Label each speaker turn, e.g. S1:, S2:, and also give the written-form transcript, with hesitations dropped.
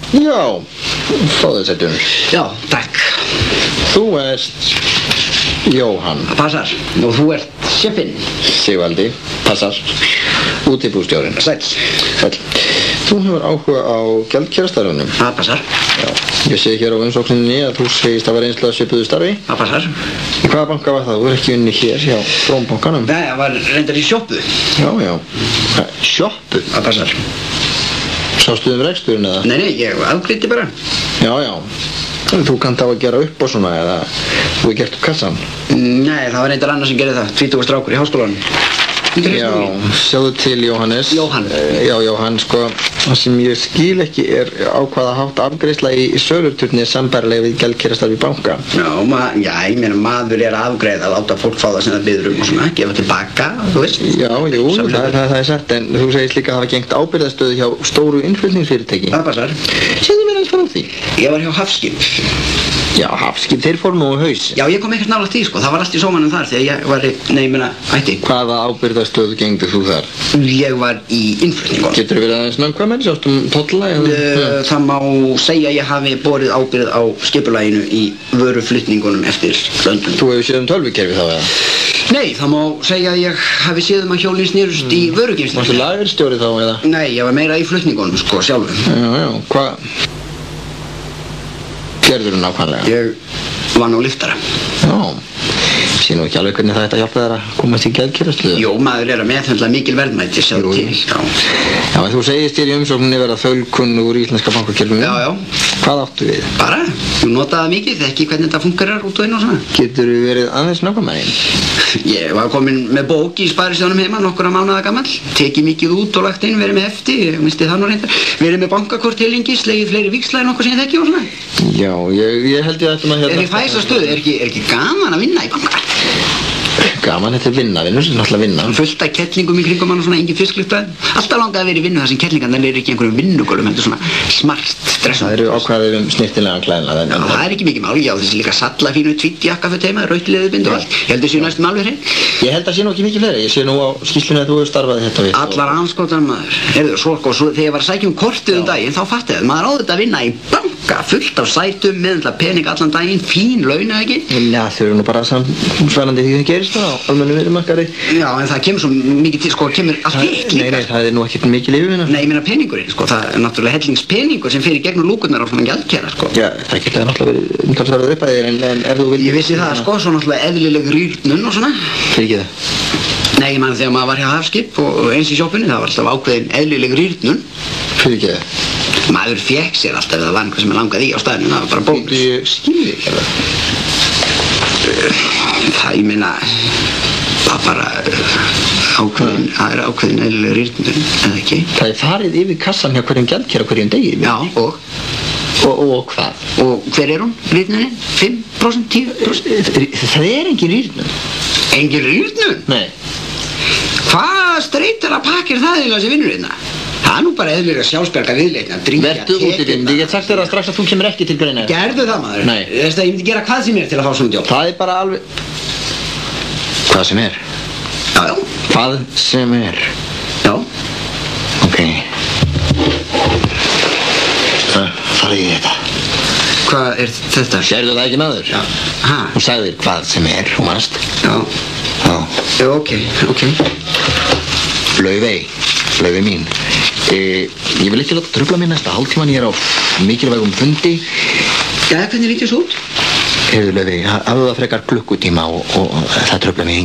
S1: Já, fáðu sættum.
S2: Já, takk.
S1: Þú ert Jóhann.
S2: Passar. Og þú ert Sjöfinn.
S1: Sigvaldi, passar. Útibússtjórinn.
S2: Sæll.
S1: Sæll. Þú hefur áhuga á gjaldkerastarfunum.
S2: Það passar.
S1: Já. Ég sé hér á umsókninni að þú segist að vera einslega svipuðu starfi.
S2: Það passar.
S1: Í hvaða banka var það? Þú er ekki unni hér hjá Frómbankanum.
S2: Nei, það var reyndar í sjoppu.
S1: Já. Sjoppu?
S2: Það passar.
S1: Sástu reksturinn eða?
S2: Nei, ég afgreiddi bara.
S1: Já. Þú kannt á að gera upp og svona eða þú er gert upp kassan?
S2: Nei, það var reyndar annar sem gerði það. 20 strákur í háskólanum.
S1: Já, sjáðu til Jóhannes.
S2: Jóhann.
S1: Já, Jóhann, sko, það sem ég skil ekki er á hvaða hátt afgreiðsla í sölurturni er sambærilega við gjaldkerastarf í banka.
S2: Já, ég meina maður er að afgreiða að láta fólk fá það sem það biður og svona, gefa tilbaka, þú veist.
S1: Já, það er satt, en þú segist líka að hafa gengt ábyrgðarstöðu hjá stóru innflutningsfyrirtæki.
S2: Það passar.
S1: Segðu mér alls frá því.
S2: Ég var hjá Hafskip.
S1: Já, Hafskip, þeir fóru nú á haus.
S2: Já, ég kom ekkert nálægt því, sko, það var allt í sómanum þar þegar ég var,
S1: Hvaða ábyrgðarstöðu gengdu þú þar?
S2: Ég var í innflutningunum.
S1: Getur þú verið aðeins nákvæmari, sástum tolla eða?
S2: Það má segja að ég hafi borið ábyrgð á skipulaginu í vöruflutningunum eftir löndum.
S1: Þú hefur séð tölvukerfi þá eða?
S2: Nei, það má segja að ég hafi séð að hjólinn snerust í vörugeymslunni.
S1: Varstu lagerstjóri þá eða?
S2: Nei, ég var meira í flutningunum, sko, sjálfum.
S1: Já, hvað gerður þú nákvæmlega?
S2: Ég vann á liftara.
S1: Já, sé nú ekki alveg hvernig það ætti að hjálpa þér að komast í gjaldkerastöðu.
S2: Jó, maður er að meðhöndla mikil verðmæti, sjáðu til.
S1: Já, en þú segist þér í umsókninni verða þaulkunnugur í íslenska bankakerfinu.
S2: Já.
S1: Hvað áttu við?
S2: Bara, þú notaði það mikið, þekki hvernig þetta fungerar út og inn og svona.
S1: Getur þú verið aðeins nákvæmari?
S2: Ég var komin með bók í sparisjóðnum heima, nokkura mánaða gamall, tekið mikið út og lagt inn, verið með hefti, ég minnsti það nú reyndar, verið með bankakort til lengi, slegið fleiri víxla en okkur sem ég þekki og svona.
S1: Já, ég held ég ættum að
S2: Ef ég fæ þessa stöðu, er ekki gaman að vinna í banka?
S1: Gaman, þetta er vinnavinnur, þetta er náttúrulega vinna.
S2: Fullt af kettlingum í kringum hann og svona engin fiskliftaði. Alltaf langaði að vera í vinnu þar sem kettlingarnir eru ekki einhverjum vinnugölum, heldur svona smart stressum.
S1: Það eru ákvæðir snirtilega klæðina.
S2: Já, það er ekki mikið mál, já, þessi líka sallafínu tvítjakka fyrir teima, rautliðubind og allt. Ég held að sé næstum alveg hrein.
S1: Ég held að sé nú ekki mikið fleiri, ég sé nú á skýrslunni að þú hefur starfað þetta við.
S2: Allar anskotar maður. Heyrðu, svo þegar ég var að sækja kortið daginn, þá fattaði ég að maður á þetta að vinna í banka, fullt af sætum, meðal pening allan daginn, fín laun eða ekki?
S1: Já, þau eru nú bara samsvarandi því það gerist á almennu vinnumarkaði.
S2: Já, en það kemur svo mikið til, sko, kemur allt hitt líka.
S1: Nei, það er nú ekkert mikið yfirvinna.
S2: Nei, ég meina peningurinn, sko, það er náttúrulega hellingspeningur sem fer í gegnum lúkurnar á svona gjaldkera, sko.
S1: Já, það getur náttúrulega verið umtalsverðar upphæðir, en ef þú vilt...
S2: Ég vissi það, sko, svo náttúrulega eðlileg rýrnun og svona.
S1: Fyrir ekki það?
S2: Nei, ég man þegar maður var hjá Hafskip og eins í sjoppunni, það var alltaf ákveðin eðlileg rýrnun.
S1: Fyrir ekki það?
S2: Maður fékk sér alltaf eða var einhver sem langaði í á staðinu, það var bara bónus.
S1: Ég skilði ekki alveg.
S2: Það, ég meina, það er bara ákveðin eðlileg rýrnun, eða ekki?
S1: Það er farið yfir kassan hjá hverjum gjaldkera hverjum degi.
S2: Já, og?
S1: Og hvað?
S2: Og hver er hún, rýrnunin? 5%, 10%?
S1: Það er engin rýrnun.
S2: Engin rýrnun?
S1: Nei.
S2: Hvað streytar að pakkir það eða sem vinnur hérna? Það er nú bara eðlilega sjálfsberga viðleitna, drýja,
S1: Vertu útivinn, ég get sagt þér að strax að þú kemur ekki til greina.
S2: Gerðu það, maður?
S1: Nei.
S2: Þess að ég myndi gera hvað sem er til að fá svona jobb.
S1: Það er bara alveg... Hvað sem er?
S2: Já.
S1: Hvað sem er?
S2: Já.
S1: Ok. Farið í þetta.
S2: Hvað er þetta?
S1: Sérðu það ekki maður?
S2: Já. Hæ?
S1: Hún sagði þér hvað sem er, hún mannst.
S2: Já. Já, ok.
S1: Laufey mín. Ég vil ekki láta trufla mig næsta hálftíman, ég er á mikilvægum fundi.
S2: Já, hvernig lítið svo út?
S1: Heyrðu Laufey, hafðu það frekar klukkutíma og það trufla mig.